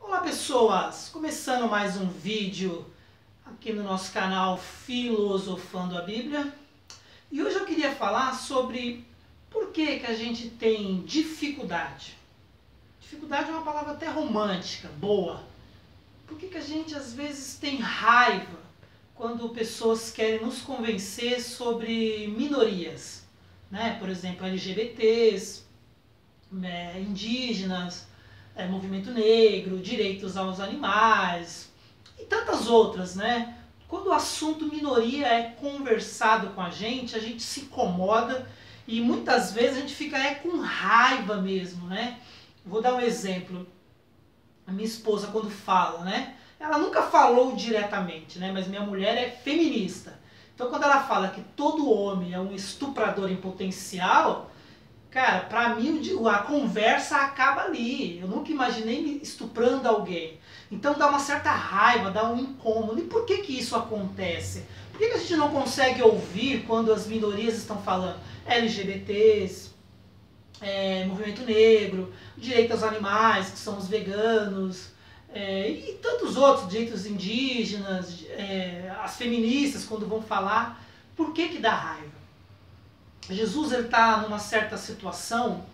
Olá pessoas, começando mais um vídeo aqui no nosso canal Filosofando a Bíblia. E hoje eu queria falar sobre por que a gente tem dificuldade. Dificuldade é uma palavra até romântica, boa. Por que a gente às vezes tem raiva quando pessoas querem nos convencer sobre minorias, né? Por exemplo, LGBTs, indígenas, movimento negro, direitos aos animais e tantas outras, né? Quando o assunto minoria é conversado com a gente se incomoda e muitas vezes a gente fica com raiva mesmo, né? Vou dar um exemplo. A minha esposa quando fala, né? Ela nunca falou diretamente, né? Mas minha mulher é feminista. Então quando ela fala que todo homem é um estuprador em potencial, cara, pra mim a conversa acaba ali. Eu nunca imaginei me estuprando alguém. Então dá uma certa raiva, dá um incômodo. E por que isso acontece? Por que a gente não consegue ouvir quando as minorias estão falando? LGBTs, movimento negro, direito aos animais, que são os veganos, e tantos outros, direitos indígenas, as feministas quando vão falar. Por que dá raiva? Jesus está numa certa situação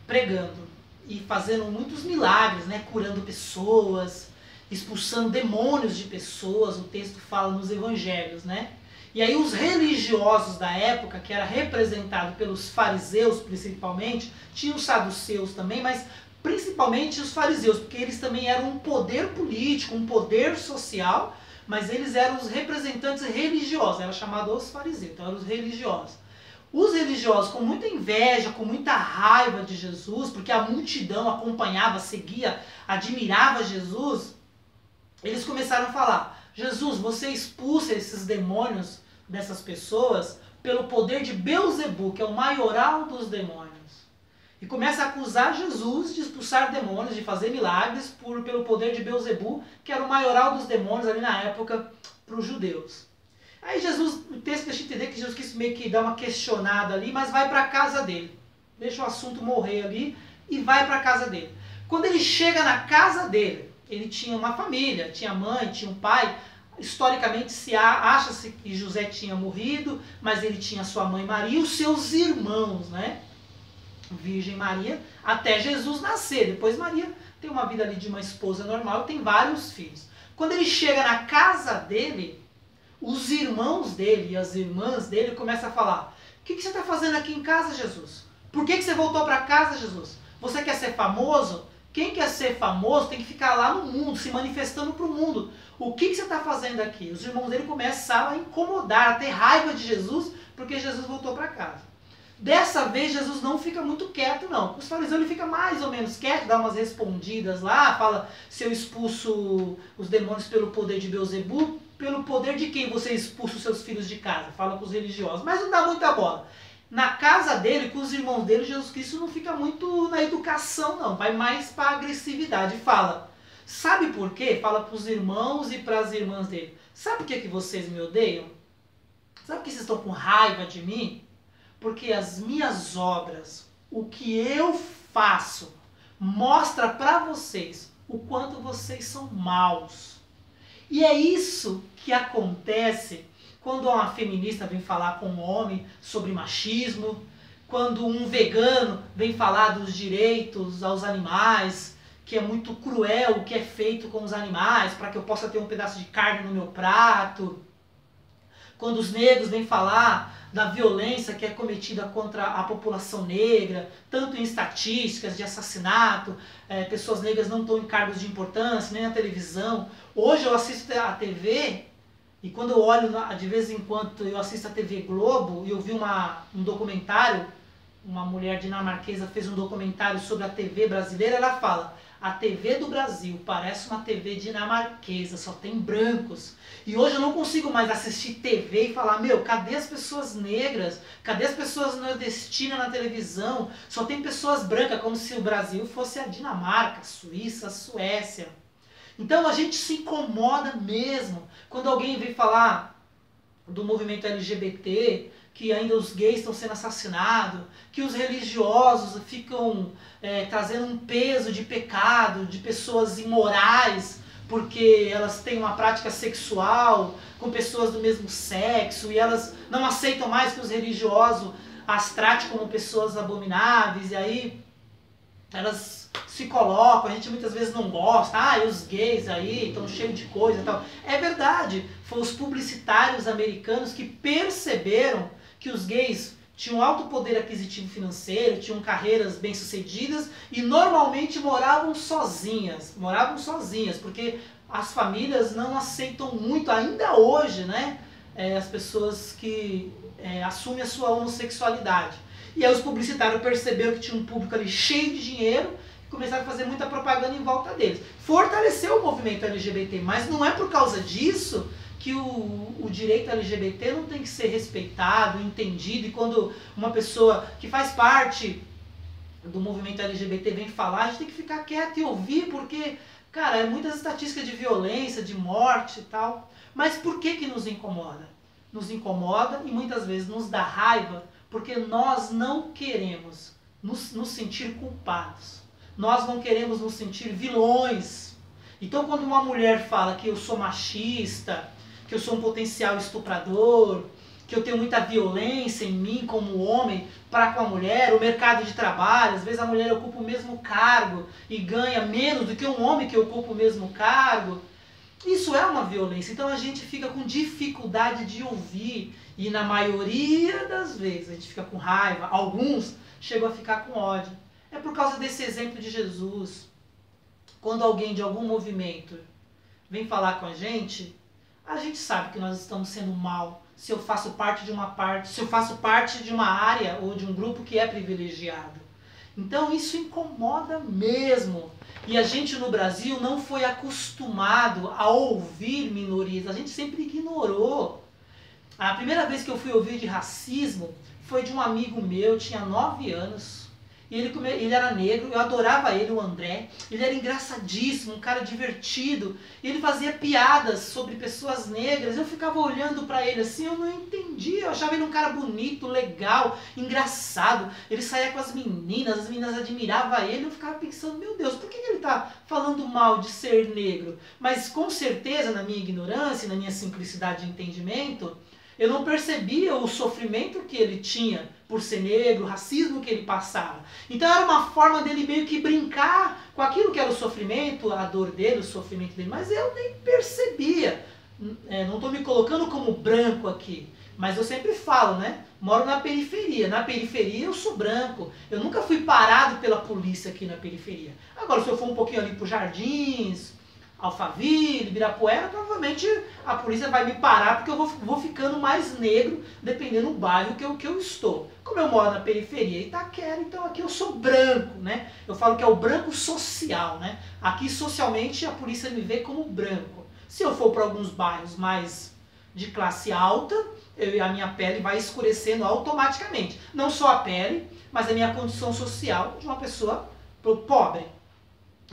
pregando e fazendo muitos milagres, né? Curando pessoas, expulsando demônios de pessoas, o texto fala nos evangelhos, né? E aí os religiosos da época, que era representado pelos fariseus principalmente, tinha os saduceus também, mas principalmente os fariseus, porque eles também eram um poder político, um poder social, mas eles eram os representantes religiosos, era chamado os fariseus, então eram os religiosos. Os religiosos, com muita inveja, com muita raiva de Jesus, porque a multidão acompanhava, seguia, admirava Jesus, eles começaram a falar: Jesus, você expulsa esses demônios dessas pessoas pelo poder de Belzebu, que é o maioral dos demônios. E começa a acusar Jesus de expulsar demônios, de fazer milagres pelo poder de Belzebu, que era o maioral dos demônios ali na época para os judeus. Aí Jesus, o texto deixa entender que Jesus quis meio que dar uma questionada ali, mas vai para a casa dele. Deixa o assunto morrer ali e vai para a casa dele. Quando ele chega na casa dele, ele tinha uma família, tinha mãe, tinha um pai. Historicamente acha-se que José tinha morrido, mas ele tinha sua mãe Maria e os seus irmãos, né? Virgem Maria, até Jesus nascer. Depois Maria tem uma vida ali de uma esposa normal e tem vários filhos. Quando ele chega na casa dele, os irmãos dele e as irmãs dele começam a falar: o que você está fazendo aqui em casa, Jesus? Por que você voltou para casa, Jesus? Você quer ser famoso? Quem quer ser famoso tem que ficar lá no mundo, se manifestando para o mundo. O que você está fazendo aqui? Os irmãos dele começaram a incomodar, a ter raiva de Jesus, porque Jesus voltou para casa. Dessa vez Jesus não fica muito quieto não. Os fariseus ele fica mais ou menos quieto, dá umas respondidas lá, fala: se eu expulso os demônios pelo poder de Belzebu, pelo poder de quem você expulsa os seus filhos de casa? Fala com os religiosos, mas não dá muita bola. Na casa dele, com os irmãos dele, Jesus Cristo não fica muito na educação não, vai mais para a agressividade. Fala: sabe por quê? Fala para os irmãos e para as irmãs dele: sabe por que vocês me odeiam? Sabe por que vocês estão com raiva de mim? Porque as minhas obras, o que eu faço, mostra para vocês o quanto vocês são maus. E é isso que acontece quando uma feminista vem falar com um homem sobre machismo, quando um vegano vem falar dos direitos aos animais, que é muito cruel o que é feito com os animais, para que eu possa ter um pedaço de carne no meu prato. Quando os negros vêm falar da violência que é cometida contra a população negra, tanto em estatísticas de assassinato, pessoas negras não estão em cargos de importância, nem na televisão. Hoje eu assisto a TV e quando eu olho, de vez em quando eu assisto a TV Globo e eu vi um documentário, uma mulher dinamarquesa fez um documentário sobre a TV brasileira, ela fala: a TV do Brasil parece uma TV dinamarquesa, só tem brancos. E hoje eu não consigo mais assistir TV e falar: meu, cadê as pessoas negras? Cadê as pessoas nordestinas na televisão? Só tem pessoas brancas, como se o Brasil fosse a Dinamarca, a Suíça, a Suécia. Então a gente se incomoda mesmo quando alguém vem falar do movimento LGBT, que ainda os gays estão sendo assassinados, que os religiosos ficam trazendo um peso de pecado, de pessoas imorais, porque elas têm uma prática sexual com pessoas do mesmo sexo, e elas não aceitam mais que os religiosos as tratem como pessoas abomináveis, e aí elas se colocam, a gente muitas vezes não gosta, e os gays aí estão cheios de coisa e tal. É verdade, foram os publicitários americanos que perceberam que os gays tinham alto poder aquisitivo financeiro, tinham carreiras bem-sucedidas e normalmente moravam sozinhas, porque as famílias não aceitam muito, ainda hoje, né, as pessoas que assumem a sua homossexualidade. E aí os publicitários perceberam que tinha um público ali cheio de dinheiro e começaram a fazer muita propaganda em volta deles. Fortaleceu o movimento LGBT, mas não é por causa disso que o direito LGBT não tem que ser respeitado, entendido, e quando uma pessoa que faz parte do movimento LGBT vem falar, a gente tem que ficar quieto e ouvir, porque, cara, é muitas estatísticas de violência, de morte e tal. Mas por que nos incomoda? Nos incomoda e muitas vezes nos dá raiva, porque nós não queremos nos sentir culpados. Nós não queremos nos sentir vilões. Então quando uma mulher fala que eu sou machista, que eu sou um potencial estuprador, que eu tenho muita violência em mim como homem para com a mulher, o mercado de trabalho, às vezes a mulher ocupa o mesmo cargo e ganha menos do que um homem que ocupa o mesmo cargo, isso é uma violência. Então a gente fica com dificuldade de ouvir e na maioria das vezes a gente fica com raiva, alguns chegam a ficar com ódio. É por causa desse exemplo de Jesus. Quando alguém de algum movimento vem falar com a gente sabe que nós estamos sendo mal. Se eu faço parte de uma área ou de um grupo que é privilegiado. Então isso incomoda mesmo. E a gente no Brasil não foi acostumado a ouvir minorias, a gente sempre ignorou. A primeira vez que eu fui ouvir de racismo foi de um amigo meu, tinha 9 anos. E ele era negro, eu adorava ele, o André. Ele era engraçadíssimo, um cara divertido. E ele fazia piadas sobre pessoas negras. Eu ficava olhando pra ele assim, eu não entendia. Eu achava ele um cara bonito, legal, engraçado. Ele saía com as meninas admiravam ele. Eu ficava pensando, meu Deus, por que ele tá falando mal de ser negro? Mas com certeza, na minha ignorância, na minha simplicidade de entendimento, eu não percebia o sofrimento que ele tinha por ser negro, o racismo que ele passava. Então era uma forma dele meio que brincar com aquilo que era o sofrimento, a dor dele, o sofrimento dele. Mas eu nem percebia. Não estou me colocando como branco aqui. Mas eu sempre falo, né? Moro na periferia. Na periferia eu sou branco. Eu nunca fui parado pela polícia aqui na periferia. Agora, se eu for um pouquinho ali para os Jardins, Alphaville, Ibirapuera, provavelmente a polícia vai me parar porque eu vou ficando mais negro dependendo do bairro que eu estou. Como eu moro na periferia, Itaquera, então aqui eu sou branco, né? Eu falo que é o branco social, né? Aqui socialmente a polícia me vê como branco. Se eu for para alguns bairros mais de classe alta, a minha pele vai escurecendo automaticamente. Não só a pele, mas a minha condição social de uma pessoa pobre.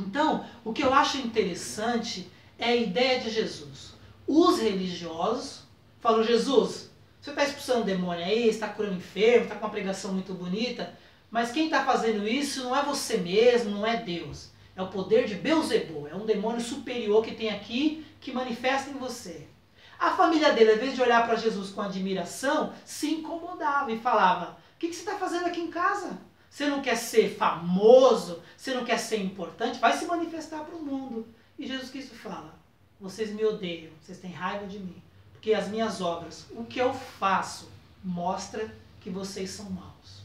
Então, o que eu acho interessante é a ideia de Jesus. Os religiosos falam, Jesus, você está expulsando demônio aí, você está curando enfermo, está com uma pregação muito bonita, mas quem está fazendo isso não é você mesmo, não é Deus. É o poder de Beelzebul, é um demônio superior que tem aqui, que manifesta em você. A família dele, ao invés de olhar para Jesus com admiração, se incomodava e falava, o que você está fazendo aqui em casa? Você não quer ser famoso, você não quer ser importante, vai se manifestar para o mundo. E Jesus Cristo fala, vocês me odeiam, vocês têm raiva de mim, porque as minhas obras, o que eu faço, mostra que vocês são maus.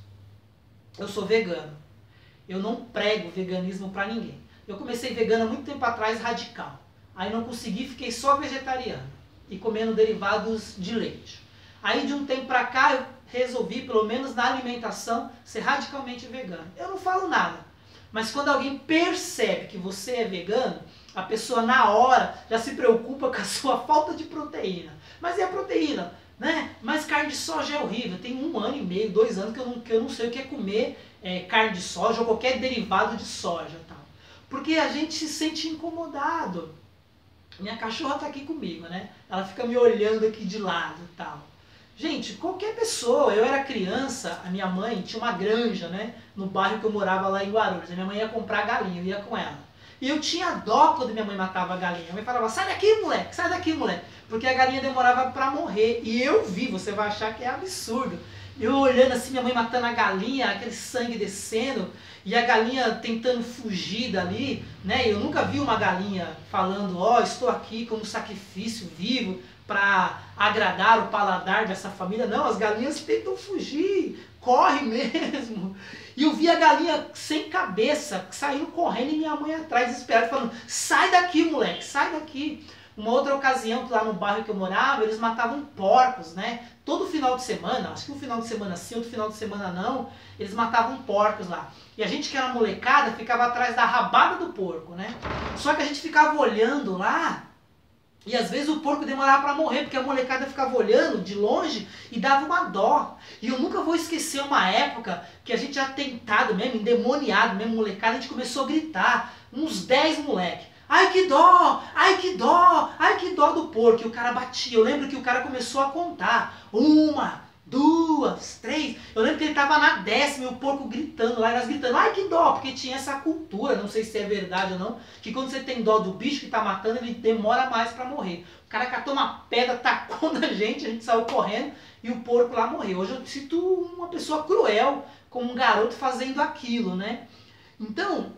Eu sou vegano, eu não prego veganismo para ninguém. Eu comecei vegano há muito tempo atrás, radical. Aí não consegui, fiquei só vegetariano e comendo derivados de leite. Aí de um tempo para cá eu resolvi, pelo menos na alimentação, ser radicalmente vegano. Eu não falo nada, mas quando alguém percebe que você é vegano, a pessoa na hora já se preocupa com a sua falta de proteína. Mas e a proteína? Né? Mas carne de soja é horrível. Tem 1 ano e meio, 2 anos que eu não sei o que é comer carne de soja ou qualquer derivado de soja. Tal. Porque a gente se sente incomodado. Minha cachorra está aqui comigo, né? Ela fica me olhando aqui de lado e tal. Gente, qualquer pessoa, eu era criança, a minha mãe tinha uma granja, né, no bairro que eu morava lá em Guarulhos. A minha mãe ia comprar galinha, eu ia com ela. E eu tinha dó quando minha mãe matava a galinha. Minha mãe falava, sai daqui, moleque, porque a galinha demorava pra morrer. E eu vi, você vai achar que é absurdo. Eu olhando assim, minha mãe matando a galinha, aquele sangue descendo, e a galinha tentando fugir dali, né? Eu nunca vi uma galinha falando, ó, estou aqui como sacrifício vivo para agradar o paladar dessa família. Não, as galinhas tentam fugir, corre mesmo. E eu vi a galinha sem cabeça, saindo correndo e minha mãe atrás, desesperada, falando, sai daqui, moleque, sai daqui. Uma outra ocasião, que lá no bairro que eu morava, eles matavam porcos, né? Todo final de semana, acho que um final de semana sim, outro final de semana não, eles matavam porcos lá. E a gente que era molecada ficava atrás da rabada do porco, né? Só que a gente ficava olhando lá e às vezes o porco demorava para morrer, porque a molecada ficava olhando de longe e dava uma dó. E eu nunca vou esquecer uma época que a gente já tentado mesmo, endemoniado mesmo, molecada, a gente começou a gritar, uns 10 moleque. Ai que dó, ai que dó, ai que dó do porco. E o cara batia. Eu lembro que o cara começou a contar. 1, 2, 3. Eu lembro que ele tava na 10ª e o porco gritando lá, e nós gritando, ai que dó, porque tinha essa cultura, não sei se é verdade ou não, que quando você tem dó do bicho que tá matando, ele demora mais pra morrer. O cara catou uma pedra, tacou na gente, a gente saiu correndo e o porco lá morreu. Hoje eu sinto uma pessoa cruel com um garoto fazendo aquilo, né? Então,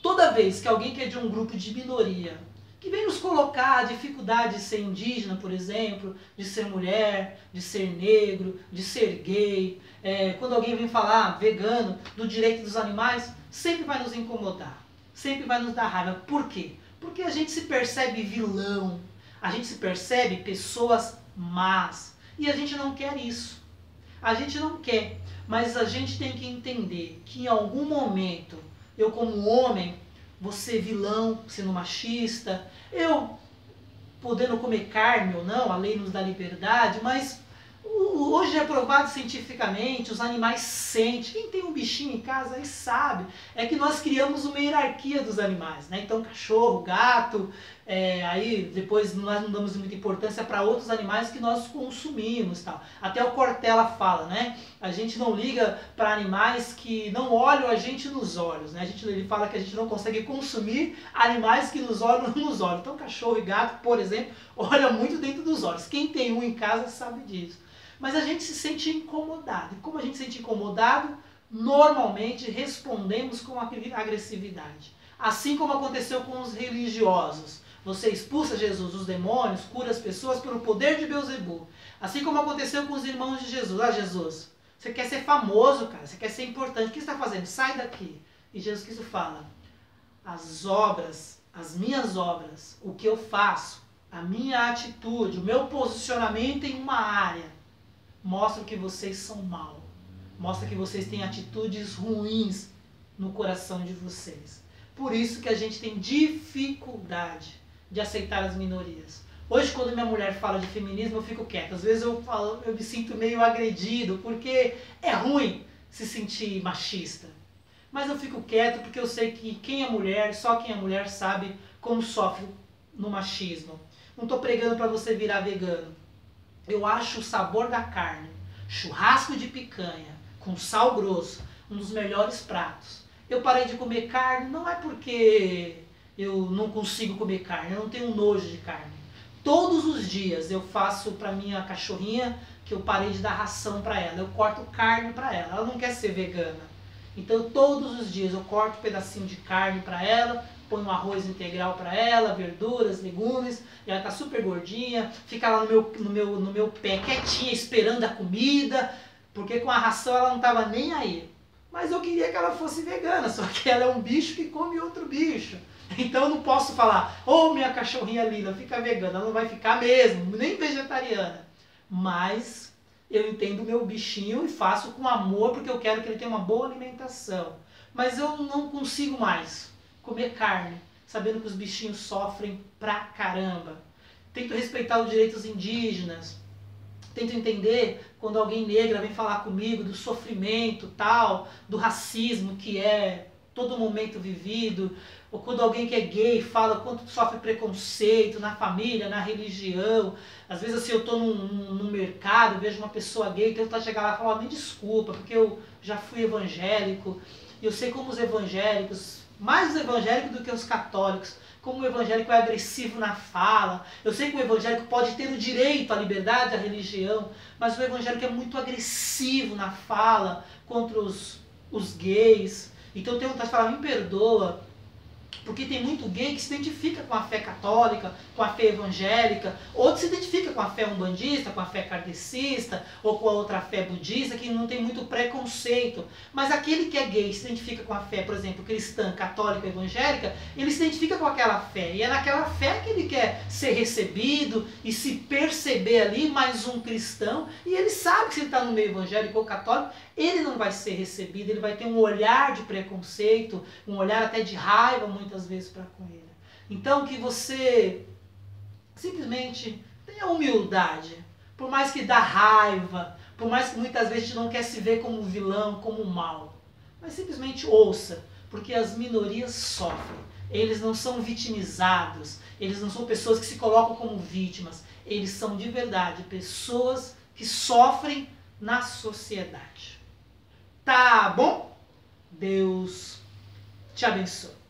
toda vez que alguém que é de um grupo de minoria, que vem nos colocar a dificuldade de ser indígena, por exemplo, de ser mulher, de ser negro, de ser gay, quando alguém vem falar vegano, do direito dos animais, sempre vai nos incomodar, sempre vai nos dar raiva. Por quê? Porque a gente se percebe vilão, a gente se percebe pessoas más, e a gente não quer isso. A gente não quer, mas a gente tem que entender que em algum momento eu como homem, vou ser vilão, sendo machista, eu podendo comer carne ou não, a lei nos dá liberdade, mas hoje é provado cientificamente, os animais sentem. Quem tem um bichinho em casa aí sabe. É que nós criamos uma hierarquia dos animais, né? Então cachorro, gato, aí depois nós não damos muita importância para outros animais que nós consumimos, tal. Até o Cortella fala, né? A gente não liga para animais que não olham a gente nos olhos, né? Ele fala que a gente não consegue consumir animais que nos olham nos olhos. Então cachorro e gato, por exemplo, olham muito dentro dos olhos. Quem tem um em casa sabe disso. Mas a gente se sente incomodado. E como a gente se sente incomodado, normalmente respondemos com agressividade. Assim como aconteceu com os religiosos. Você expulsa Jesus, os demônios, cura as pessoas pelo poder de Beelzebul. Assim como aconteceu com os irmãos de Jesus. Ah, Jesus, você quer ser famoso, cara, você quer ser importante. O que você está fazendo? Sai daqui. E Jesus Cristo fala, as obras, as minhas obras, o que eu faço, a minha atitude, o meu posicionamento em uma área, mostra que vocês são maus. Mostra que vocês têm atitudes ruins no coração de vocês. Por isso que a gente tem dificuldade de aceitar as minorias. Hoje, quando minha mulher fala de feminismo, eu fico quieto. Às vezes eu me sinto meio agredido, porque é ruim se sentir machista. Mas eu fico quieto porque eu sei que quem é mulher, só quem é mulher sabe como sofre no machismo. Não estou pregando para você virar vegano. Eu acho o sabor da carne, churrasco de picanha, com sal grosso, um dos melhores pratos. Eu parei de comer carne, não é porque eu não consigo comer carne, eu não tenho nojo de carne. Todos os dias eu faço para minha cachorrinha, que eu parei de dar ração para ela, eu corto carne para ela, ela não quer ser vegana. Então todos os dias eu corto um pedacinho de carne para ela, põe um arroz integral para ela, verduras, legumes, e ela tá super gordinha, fica lá no meu pé quietinha, esperando a comida, porque com a ração ela não tava nem aí. Mas eu queria que ela fosse vegana, só que ela é um bicho que come outro bicho. Então eu não posso falar, minha cachorrinha linda, fica vegana, ela não vai ficar mesmo, nem vegetariana. Mas eu entendo o meu bichinho e faço com amor, porque eu quero que ele tenha uma boa alimentação. Mas eu não consigo mais comer carne, sabendo que os bichinhos sofrem pra caramba. Tento respeitar os direitos indígenas, tento entender quando alguém negra vem falar comigo do sofrimento tal, do racismo que é todo momento vivido, ou quando alguém que é gay fala quanto sofre preconceito na família, na religião. Às vezes assim, eu estou num mercado, vejo uma pessoa gay, tento chegar lá e falar, me desculpa, porque eu já fui evangélico, e eu sei como os evangélicos, mais os evangélicos do que os católicos, como o evangélico é agressivo na fala. Eu sei que o evangélico pode ter o direito à liberdade, à religião, mas o evangélico é muito agressivo na fala contra os gays. Então eu tenho vontade de falar, me perdoa, porque tem muito gay que se identifica com a fé católica, com a fé evangélica, outro se identifica com a fé umbandista, com a fé kardecista, ou com a outra fé budista, que não tem muito preconceito. Mas aquele que é gay se identifica com a fé, por exemplo, cristã, católica, evangélica, ele se identifica com aquela fé. E é naquela fé que ele quer ser recebido e se perceber ali mais um cristão. E ele sabe que se ele está no meio evangélico ou católico, ele não vai ser recebido, ele vai ter um olhar de preconceito, um olhar até de raiva muitas vezes para com ele. Então que você simplesmente tenha humildade, por mais que dá raiva, por mais que muitas vezes a gente não quer se ver como vilão, como mal, mas simplesmente ouça, porque as minorias sofrem. Eles não são vitimizados, eles não são pessoas que se colocam como vítimas, eles são de verdade pessoas que sofrem na sociedade. Tá bom? Deus te abençoe.